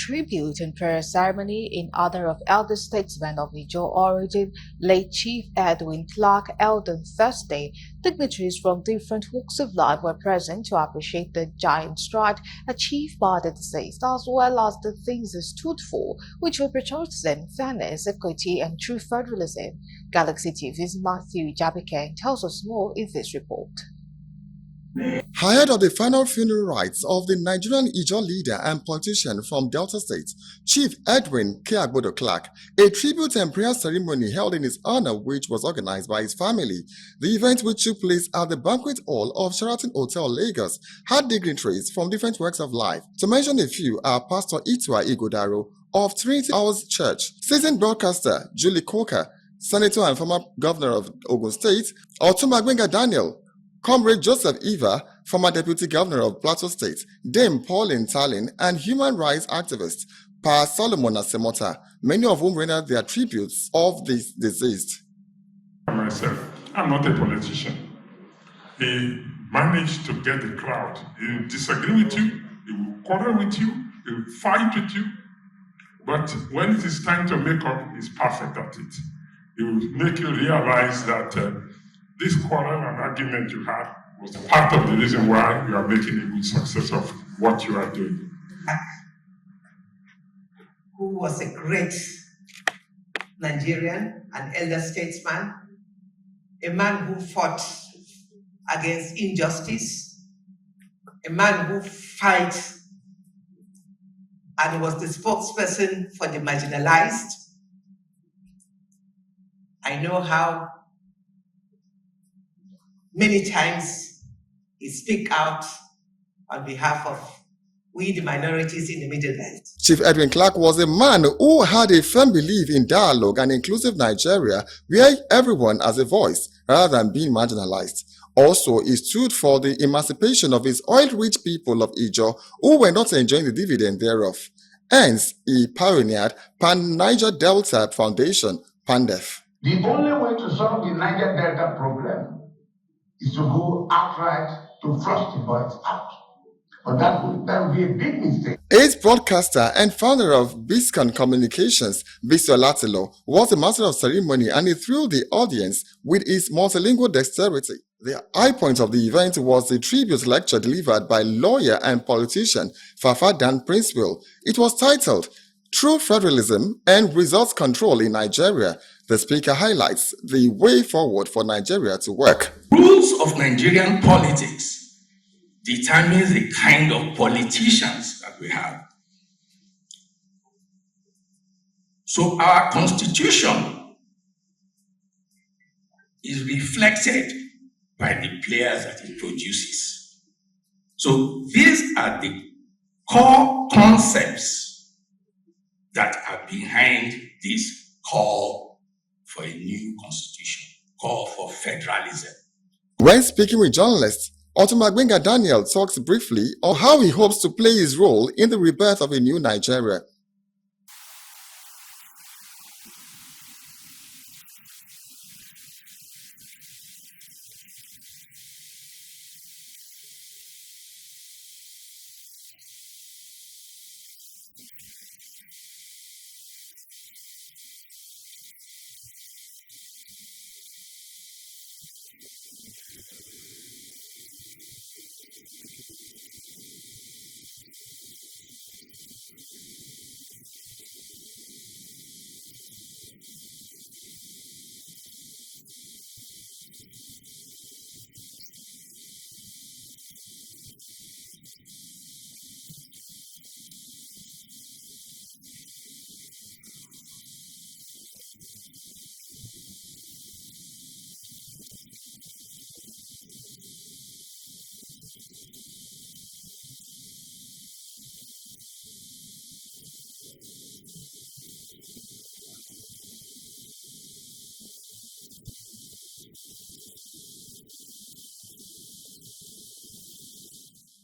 tribute and prayer ceremony in honor of elder statesman of Ijaw origin, late Chief Edwin Clark held on Thursday. Dignitaries from different walks of life were present to appreciate the giant stride achieved by the deceased, as well as the things he stood for, which were patriotism, fairness, equity, and true federalism. Galaxy TV's Matthew Jabike tells us more in this report. Ahead of the final funeral rites of the Nigerian Ijaw leader and politician from Delta State, Chief Edwin Clark, a tribute and prayer ceremony held in his honor which was organized by his family. The event, which took place at the banquet hall of Sheraton Hotel, Lagos, had dignitaries from different walks of life. To mention a few are Pastor Itwa Igodaro of Trinity House Church, seasoned broadcaster Julie Coker, Senator and former Governor of Ogun State, Otumagbenga Daniel, Comrade Joseph Eva, former Deputy Governor of Plateau State, Dame Pauline Tallinn, and human rights activist Pa Solomon Asemota, many of whom rendered their tributes of the deceased. Myself, I'm not a politician. He managed to get the crowd. He will disagree with you, he will quarrel with you, he will fight with you, but when it is time to make up, he's perfect at it. He will make you realize that this quarrel and argument you had was part of the reason why you are making a good success of what you are doing. Who was a great Nigerian, an elder statesman, a man who fought against injustice, a man who fights and was the spokesperson for the marginalized. I know how many times he speak out on behalf of we, the minorities in the Middle Belt. Chief Edwin Clark was a man who had a firm belief in dialogue and inclusive Nigeria, where everyone has a voice rather than being marginalized. Also, he stood for the emancipation of his oil-rich people of Ijaw who were not enjoying the dividend thereof. Hence, he pioneered Pan-Niger Delta Foundation, PANDEF. The only way to solve the Niger Delta problem is to go outright to flush the boys out. But that would be a big mistake. Ace broadcaster and founder of Biscon Communications, Bisi Olatilo, was a master of ceremony and he thrilled the audience with his multilingual dexterity. The high point of the event was the tribute lecture delivered by lawyer and politician Fafa Dan Princeville. It was titled True Federalism and Results Control in Nigeria. The speaker highlights the way forward for Nigeria to work. Rules of Nigerian politics determines the kind of politicians that we have. So our constitution is reflected by the players that it produces. So these are the core concepts that are behind this call for a new constitution, call for federalism. When speaking with journalists, Otumagbenga Daniel talks briefly on how he hopes to play his role in the rebirth of a new Nigeria.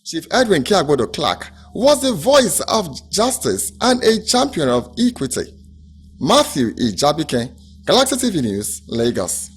Chief Edwin Clark was the voice of justice and a champion of equity. Matthew Jabike, Galaxy TV News, Lagos.